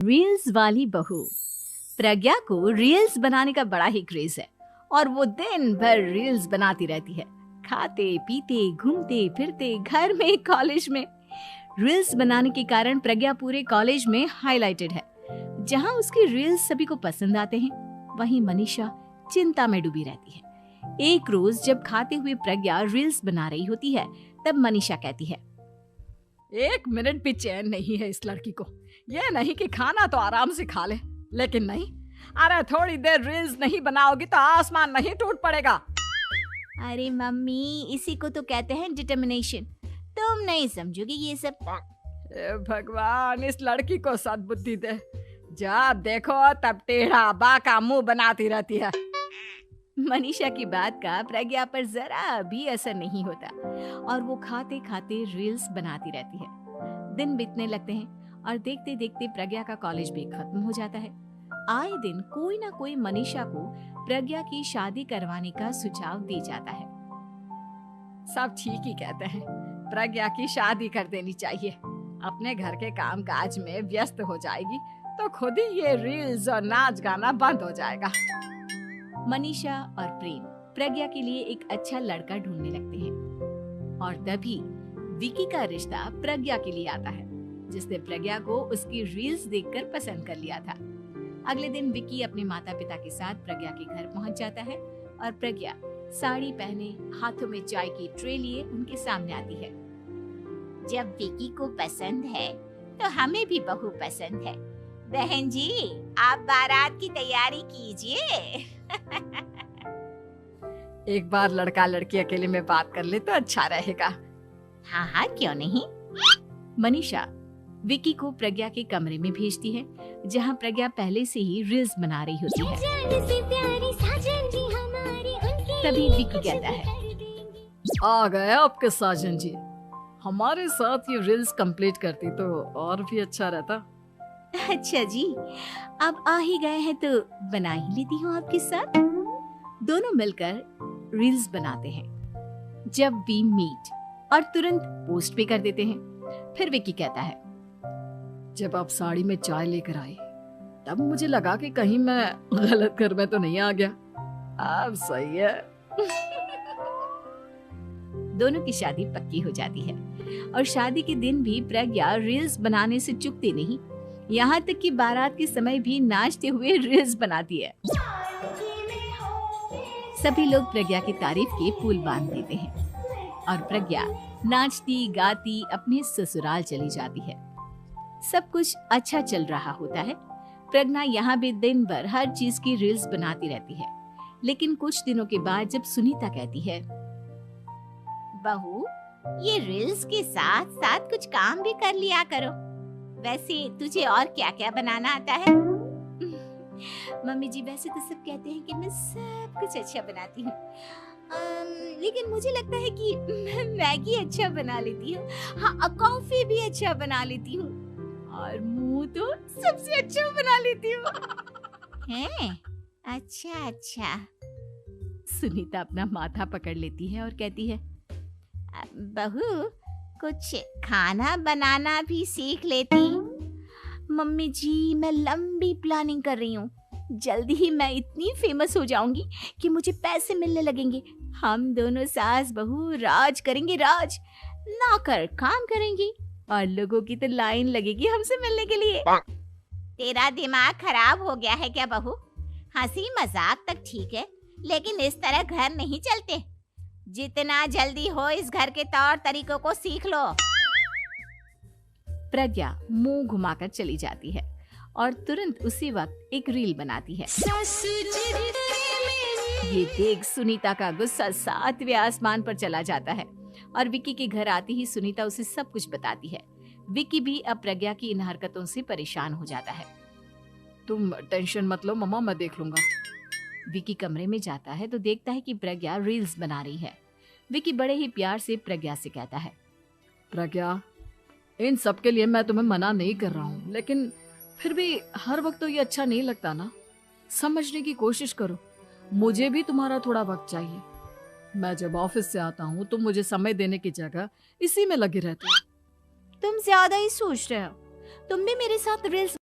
Reels वाली बहू। प्रज्ञा को रील्स बनाने का बड़ा ही क्रेज है और वो दिन भर रील्स बनाती रहती है। खाते पीते घूमते फिरते घर में कॉलेज में रील्स बनाने के कारण प्रज्ञा पूरे कॉलेज में हाईलाइटेड है। जहां उसकी रील्स सभी को पसंद आते हैं, वहीं मनीषा चिंता में डूबी रहती है। एक रोज जब खाते हुए प्रज्ञा रील्स बना रही होती है, तब मनीषा कहती है, एक मिनट भी चैन नहीं है इस लड़की को। ये नहीं कि खाना तो आराम से खा ले, लेकिन नहीं, अरे थोड़ी देर रील्स नहीं बनाओगी तो आसमान नहीं टूट पड़ेगा। अरे मम्मी, इसी को तो कहते हैं डिटर्मिनेशन। तुम नहीं समझोगी ये सब। हे भगवान, इस लड़की को सद्बुद्धि दे। जब देखो तब टेढ़ा बाका मुंह बनाती रहती है। मनीषा की बात का प्रज्ञा पर जरा भी असर नहीं होता और वो खाते खाते रील्स बनाती रहती है। दिन बीतने लगते हैं और देखते देखते प्रज्ञा का कॉलेज भी खत्म हो जाता है। आए दिन कोई ना कोई मनीषा को प्रज्ञा की शादी करवाने का सुझाव दे जाता है। सब ठीक ही कहते हैं, प्रज्ञा की शादी कर देनी चाहिए। अपने घर के काम काज में व्यस्त हो जाएगी तो खुद ही ये रील्स और नाच गाना बंद हो जाएगा। मनीषा और प्रेम प्रज्ञा के लिए एक अच्छा लड़का ढूंढने लगते हैं और तभी विकी का रिश्ता प्रज्ञा के लिए आता है, जिसने प्रज्ञा को उसकी रील्स देखकर पसंद कर लिया था। अगले दिन विकी अपने माता पिता के साथ प्रज्ञा के घर पहुंच जाता है और प्रज्ञा साड़ी पहने हाथों में चाय की ट्रे लिए उनके सामने आती है। जब विकी को पसंद है तो हमें भी बहू पसंद है। बहन जी, आप बारात की तैयारी कीजिए। एक बार लड़का लड़की अकेले में बात कर ले तो अच्छा रहेगा। हाँ हाँ, क्यों नहीं। मनीषा विकी को प्रज्ञा के कमरे में भेजती है, जहां प्रज्ञा पहले से ही रील्स बना रही होती है। तभी विकी कहता है, आ गए आपके साजन जी। हमारे साथ ये रील्स कंप्लीट करती तो और भी अच्छा रहता। अच्छा जी, अब आ ही गए हैं तो बना ही लेती हूँ आपके साथ। दोनों मिलकर रील्स बनाते हैं। जब वी मीट और तुरंत पोस्ट भी कर देते हैं। फिर विकी कहता है, जब आप साड़ी में चाय लेकर आई तब मुझे लगा कि कहीं मैं गलत घर में तो नहीं आ गया। अब सही है। दोनों की शादी पक्की हो जाती है और शादी के दिन भी प्रज्ञा रील्स बनाने से चूकती नहीं। यहाँ तक कि बारात के समय भी नाचते हुए रील्स बनाती है। सभी लोग प्रज्ञा की तारीफ के पुल बांध देते हैं और प्रज्ञा नाचती गाती अपने ससुराल चली जाती है। सब कुछ अच्छा चल रहा होता है। प्रज्ञा यहाँ भी दिन भर हर चीज की रील्स बनाती रहती है। लेकिन कुछ दिनों के बाद जब सुनीता कहती है, बहू, ये रील्स के साथ साथ कुछ काम भी कर लिया करो। वैसे तुझे और क्या क्या बनाना आता है? मम्मी जी, वैसे तो सब कहते हैं कि मैं सब कुछ अच्छा बनाती हूँ, लेकिन मुझे लगता है कि मैं मैगी अच्छा बना लेती हूँ। हाँ, कॉफी भी अच्छा बना लेती हूँ और मुंह तो सबसे अच्छा बना लेती हूँ। हैं? अच्छा अच्छा। सुनीता अपना माथा पकड़ लेती है और कहती है, बहू, कुछ खाना बनाना भी सीख लेती। मम्मी जी, मैं लंबी प्लानिंग कर रही हूँ। जल्दी ही मैं इतनी फेमस हो जाऊंगी कि मुझे पैसे मिलने लगेंगे। हम दोनों सास बहू राज करेंगे, राज। नौकर काम करेंगी और लोगों की तो लाइन लगेगी हमसे मिलने के लिए। तेरा दिमाग खराब हो गया है क्या बहू? हंसी मजाक तक ठीक है, लेकिन इस तरह घर नहीं चलते। जितना जल्दी हो इस घर के तौर तरीकों को सीख लो। प्रज्ञा मुंह घुमाकर चली जाती है और तुरंत उसी वक्त एक रील बनाती है। ये देख सुनीता का गुस्सा 7वें आसमान पर चला जाता है और विकी के घर आती ही सुनीता उसे सब कुछ बताती है। विकी भी अब प्रज्ञा की इन हरकतों से परेशान हो जाता है। तुम टेंशन मत लो मम्मा, मैं देख लूंगा। विकी कमरे में जाता है तो देखता है कि प्रज्ञा रील्स बना रही है। विकी बड़े ही प्यार से प्रज्ञा से कहता है, प्रज्ञा, इन सब के लिए मैं तुम्हें मना नहीं कर रहा हूँ, लेकिन फिर भी हर वक्त तो ये अच्छा नहीं लगता ना। समझने की कोशिश करो, मुझे भी तुम्हारा थोड़ा वक्त चाहिए। मैं जब ऑफिस से आता हूँ तो मुझे समय देने की जगह इसी में लगे रहते हो। तुम ज्यादा ही सोच रहे हो। तुम भी मेरे साथ रील्स